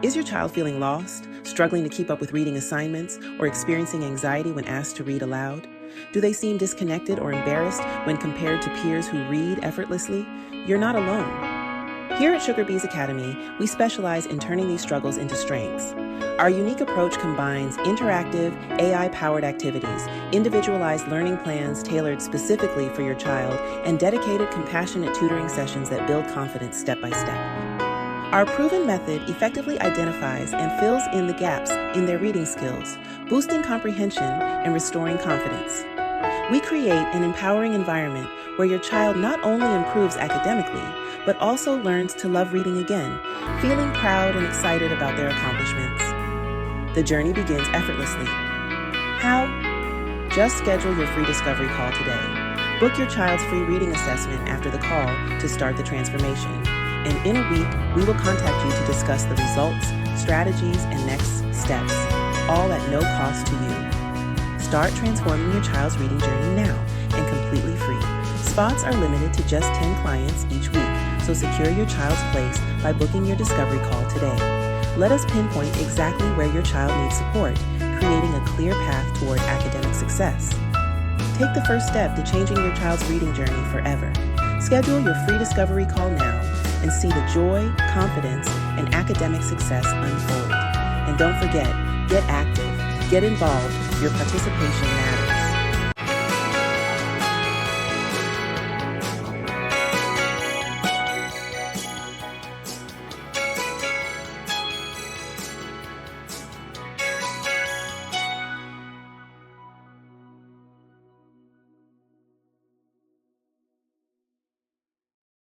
Is your child feeling lost, struggling to keep up with reading assignments, or experiencing anxiety when asked to read aloud? Do they seem disconnected or embarrassed when compared to peers who read effortlessly? You're not alone. Here at Sugar Bees Academy, we specialize in turning these struggles into strengths. Our unique approach combines interactive, AI-powered activities, individualized learning plans tailored specifically for your child, and dedicated, compassionate tutoring sessions that build confidence step by step. Our proven method effectively identifies and fills in the gaps in their reading skills, boosting comprehension and restoring confidence. We create an empowering environment where your child not only improves academically, but also learns to love reading again, feeling proud and excited about their accomplishments. The journey begins effortlessly. How? Just schedule your free discovery call today. Book your child's free reading assessment after the call to start the transformation. And in a week, we will contact you to discuss the results, strategies, and next steps, all at no cost to you. Start transforming your child's reading journey now and completely free. Spots are limited to just 10 clients each week, so secure your child's place by booking your discovery call today. Let us pinpoint exactly where your child needs support, creating a clear path toward academic success. Take the first step to changing your child's reading journey forever. Schedule your free discovery call now and see the joy, confidence, and academic success unfold. And don't forget, get active, get involved. Your participation matters.